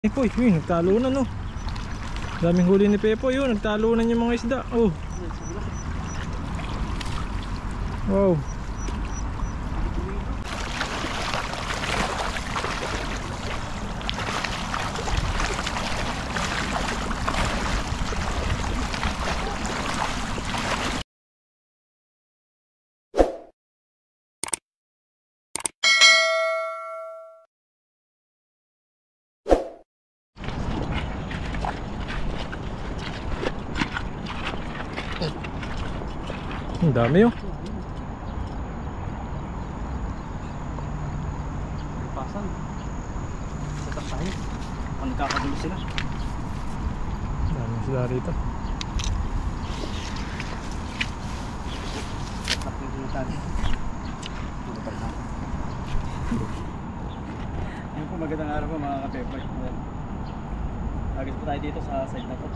Pepoy, yun, nagtalo na no. Daming huli ni Pepoy yun, nagtalo na yung mga isda. Oh. Wow. Ang dami oh. Pasan. Setak tayo. Kung nagkakagulo sila. Daming sila rito. Setak yung pinuntan. Tulipad na. Ayun po, magandang araw po mga ka-pepoy. Agad po tayo dito sa side na to.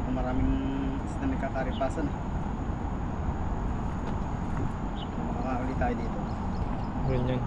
Kung maraming isda nagkakaripasan. Makakauli tayo dito. Ganyan.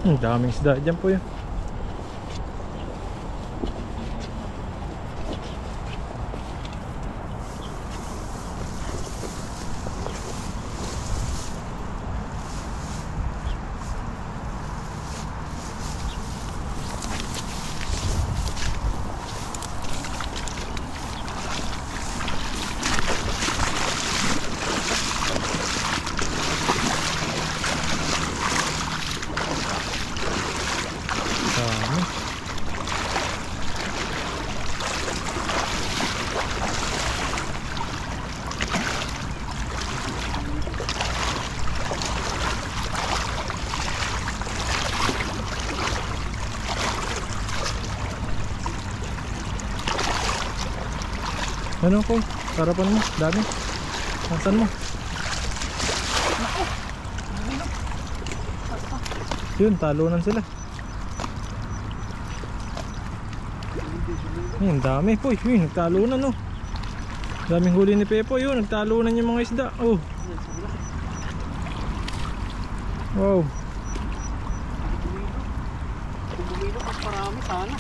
Ang daming isda dyan po yun. Dami. Ano ko? Sarapan mo, dami. Nasaan mo? Yun, talunan sila. Yan, dami po. Yun, nagtalo na no. Daming huli ni Pepoy yun, nagtalo na yung mga isda. Oh. Wow. Kung bumilo, mas marami sana.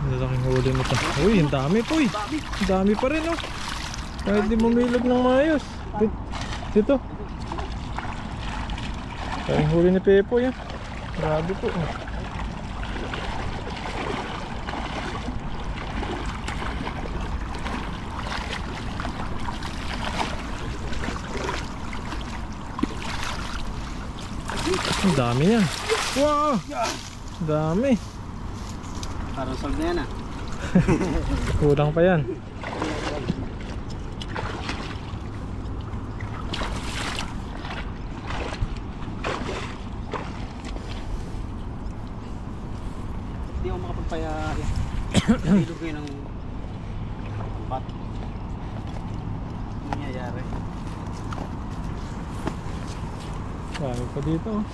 Lalaking huli nito. Uy, ang dami po eh. Ang dami pa rin oh. Kahit di bumilog ng maayos. Dito. Daming huli ni Pepoy yan. Grabe po. Ang dami yan. Wow! Dami. Parang solve na yan ah. Kulang pa yan. Hindi ako makapagpaya. Ilog ngayon ng pat. Ano nangyayari? Dami pa dito oh.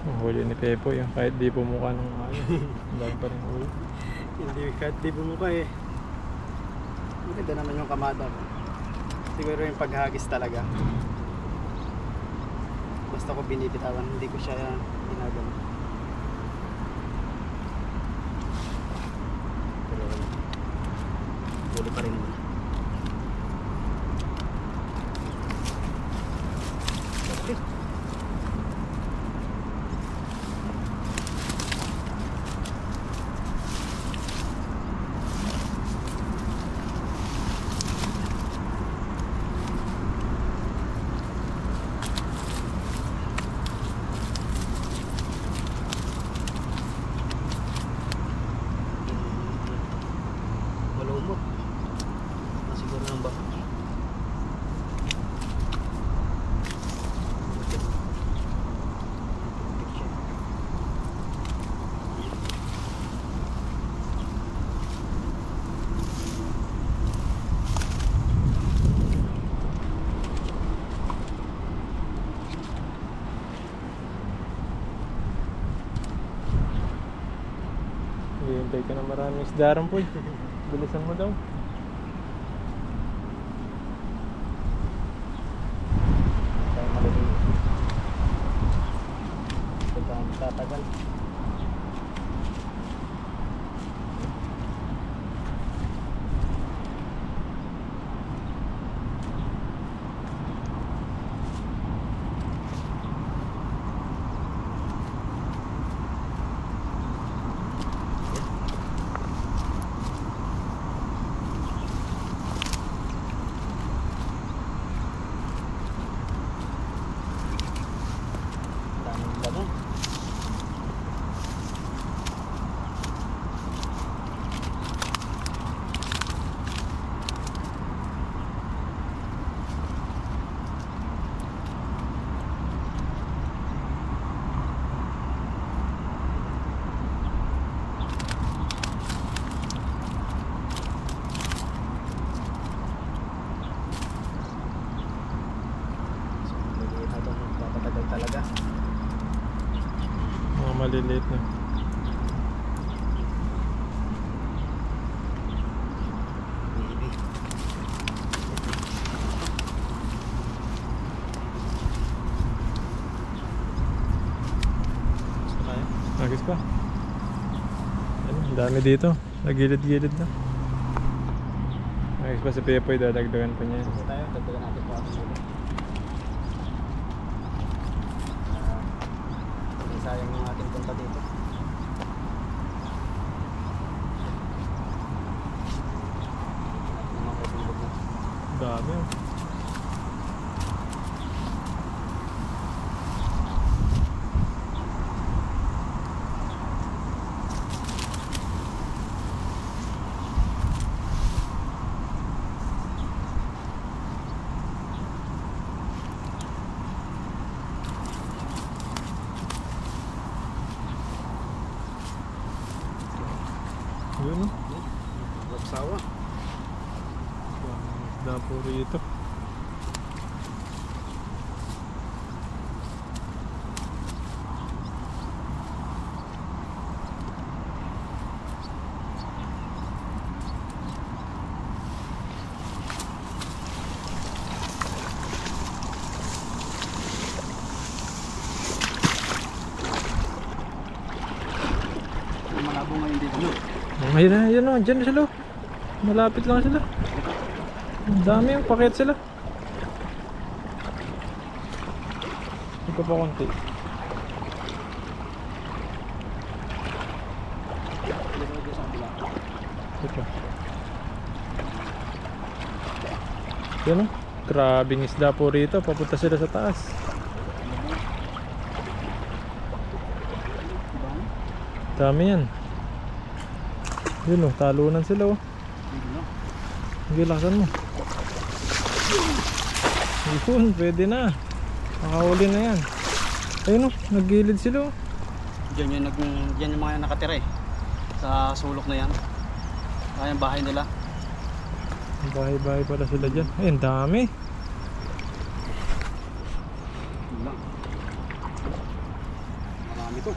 Ang huli ni Pepoy, kahit di pumukha ng ayos. Ang dami pa rin huli. Hindi, kahit di bumuka eh. Maganda naman yung kamada ko. Siguro yung paghagis talaga. Basta ko binibitawan, hindi ko siya ginagano. Pero huli pa rin naman. Okay. Malumot. Nasiguro ng baka. Hihintay ka na maraming isda ron, Poy. Bilisan mo daw. Tayo maliliit. Ito ang tatagal. Daming damo. So, maliliit na ito. Magpapatagal talaga. Mga maliliit na. Baby. Gusto tayo? Agis pa. Ano, ang dami dito. Nagilid-gilid na. Agis pa si Pepoy, dadagdagan pa niya. Gusto tayo? Dagdagan natin po ating ulo. Hindi sayang yung ating punta dito. Naman ko tulog na. Dami oh. Yun oh. Lapsawa. Isda po rito. Yung malabo ngayon dito. No? Ayun na, yun o, dyan na sila. Malapit lang sila. Ang dami yung paket sila. Ito pa konti. Dito sa kabila. Ito. Yan o. Grabing isda po rito. Papunta sila sa taas. Dami yan. Yun o, talunan sila o. Sige, lakasan mo. Yun, pwede na. Makahuli na yan. Ayun o, naggilid sila o. Diyan yung mga nakatira eh. Sa sulok na yan. Ayan bahay nila. Bahay-bahay pala sila dyan. Ayun, dami. Yun lang. Ito.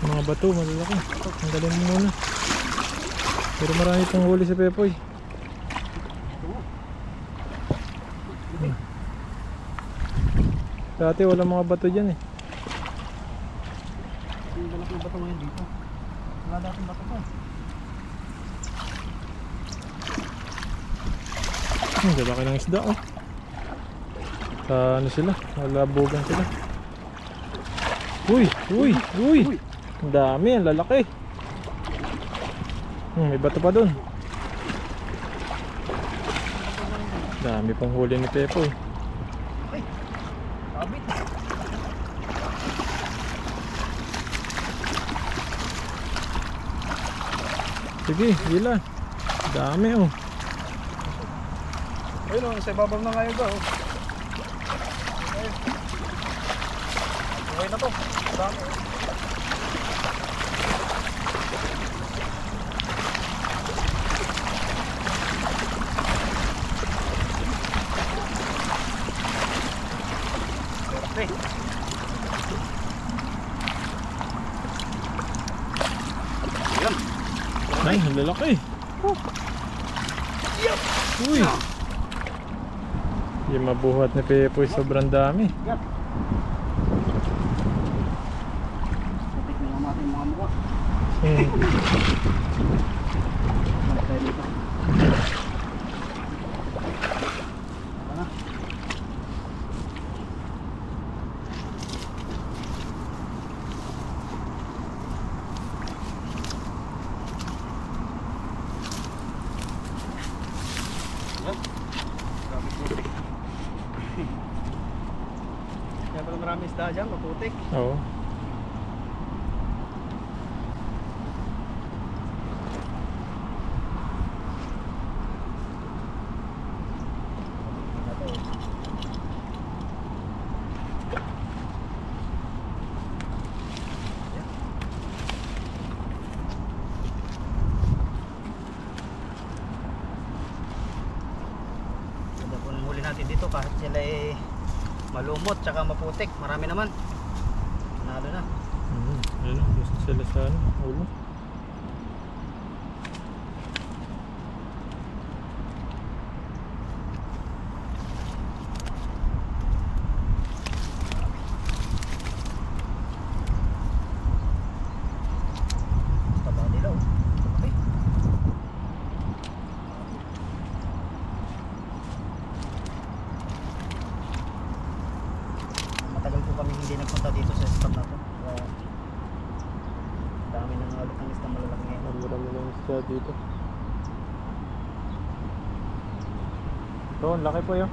Mga bato, malalaki. Ang galing mo muna. Pero marami pang huli si Pepoy. Dati wala mga bato dyan eh. Yung balak na bato ngayon dito. Wala dating bato pa. Lalaki ng isda oh. Sa ano sila? Malabugan sila. Uy! Uy! Uy! Ang dami, ang lalaki. May bato pa dun. Dami pang huli ni Pepoy. Ay! Kabit! Sige, hila. Dami oh. Ayun o, nasa ibabaw na ngayon ba oh. Okay na to. Dami oh. Okay. Ayan. Ay, ang lalaki. Uy! Yung mabuhat ni Pepoy sobrang dami. Yan. Putik na naman yung mga mukha. Balik tayo dito. Tara na. Yan. Grabe putik. Kaya pala marami isda dyan, maputik. Oo. Ganda po ng huli natin dito kahit sila malumot tsaka maputik. Marami naman. Nalo na. Ayun, gusto sila sa ano, ulo. Taba nila oh. Okay. Matagal po kami hindi nagpunta dito sa spot na to. Kaya dami nang alok ng isda malalaki ngayon. Marami lang isda dito. Ito, ang laki po yun.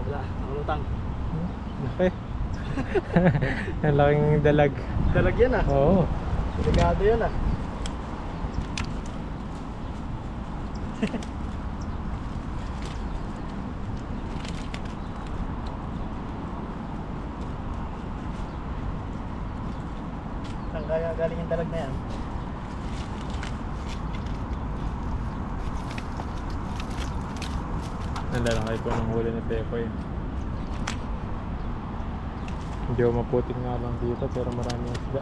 Wala, ang lutang. Laki. Ang laking dalag. Dalag yan ah. Oo. Delikado yan ah. Saan kaya galing yung dalag na yan? Ang lalaki po ng huli ni Pepoy. Hindi ako maputing nga lang dito pero maraming isda.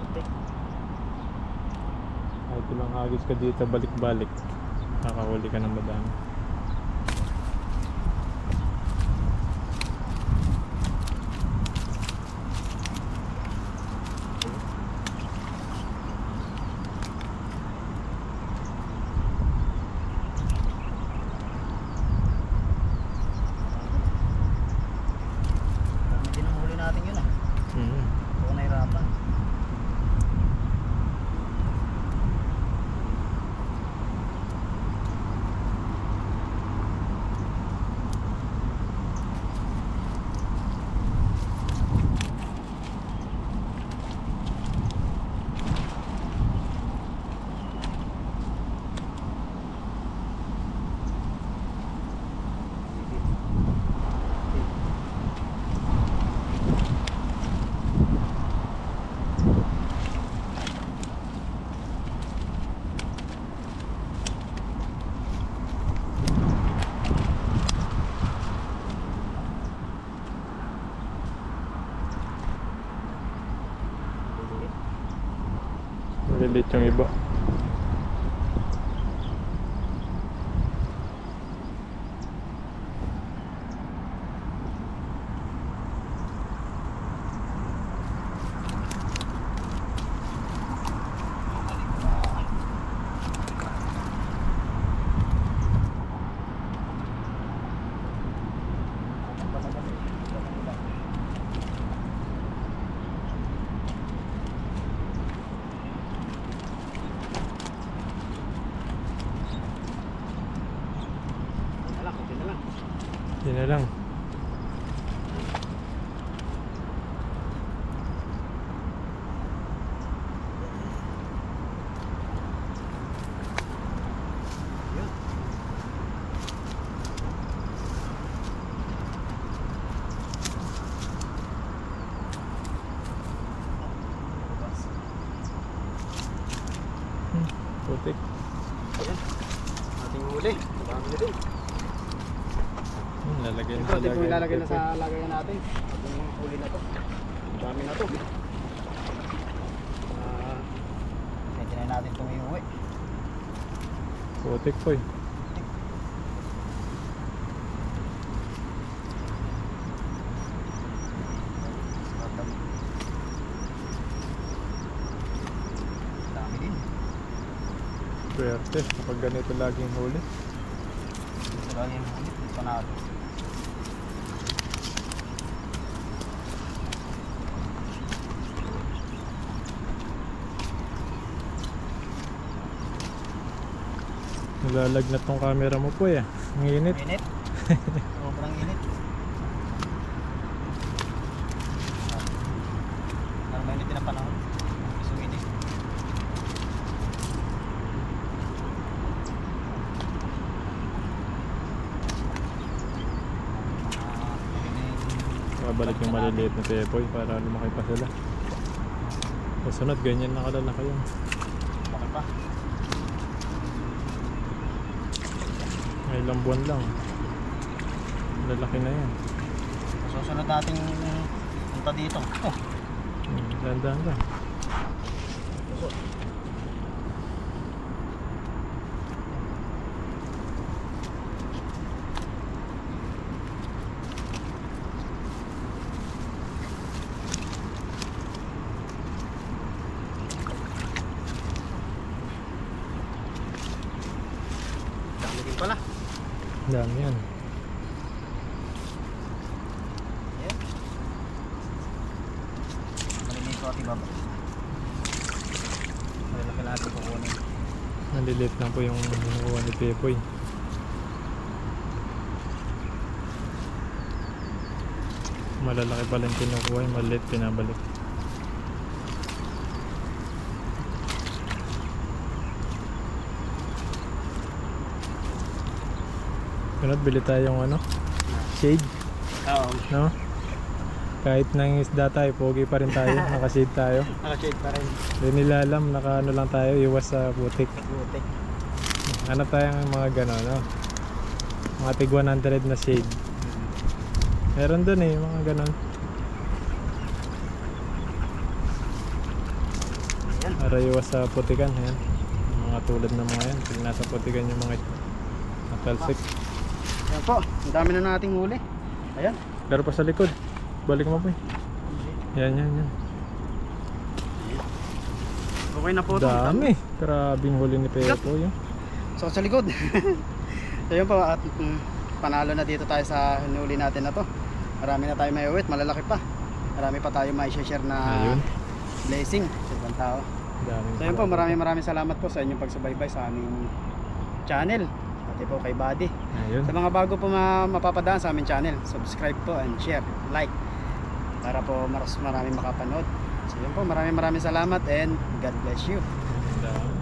Kahit ilang agis ka dito balik-balik, nakahuli ka ng madami. Dami din ang huli natin yun ah. Huwag nahirapan. Maliliit yung iba. Yun na lang. Putik. Ayan. Ating huli. Marami na din. Lalagay na Ito, ito lagayan. ilalagay na sa lagayan natin. Ating huli na to. Dami na to. Pwede na natin itong iuwi. Putik po eh. Dami din. Swerte kapag ganito laging huli. Ito lang yung huli. Ito na ito. Nalalagnat tong camera mo po eh. Ang init. Init. Sobrang init. Parang mainit din ang panahon. Sumidi. Babalik yung maliliit na pepoy para lumaki pa sila. Kasunod, ganyan na kalalaki yun. Bakit pa? May ilang buwan lang. Lalaki na yan. Susunod nating punta dito. Oh. Dahan-dahan lang. Dami din pala. Dami yan. Ayan. Maliliit ko at ibaba. Malalaki natin kukunin. Maliliit lang po yung hinukuha ni Pepoy. Malalaki pala yung kinukuha, yung maliit pinabalik. Sunod, bili tayong ano? Shade, Oo. no? Kahit nang isda tayo, pogi pa rin tayo, nakashade tayo. Naka-shade pa rin. Hindi nila alam, naka ano lang tayo, iwas sa putik. Butik. Hanap tayo ng mga gano'n, no? Mga tig 100 na shade. Meron dun eh, mga gano'n. Ayan. Para iwas sa putikan, ayan. Yung mga tulad ng mga yan, pag nasa putikan yung mga ito. Natalsik. Ayan po. Ang dami na nating huli. Ayan. Pero pa sa likod. Balik mo po eh. Yan, yan, yan. Okay na po ito. Dami. Grabing huli ni Pepo yun. So sa likod. So yun po at panalo na dito tayo sa hinuli natin na to. Marami na tayo may uwit, malalaki pa. Marami pa tayo may share na Ayun. blessing sa ibang tao. Dami. So yun po, maraming salamat po sa inyong pagsubaybay sa aming channel. Pati po kay Buddy. Ayun. Sa mga bago po mapapadaan sa aming channel, subscribe po and share, like para po maraming makapanood. So yun po, maraming salamat and God bless you. Dami.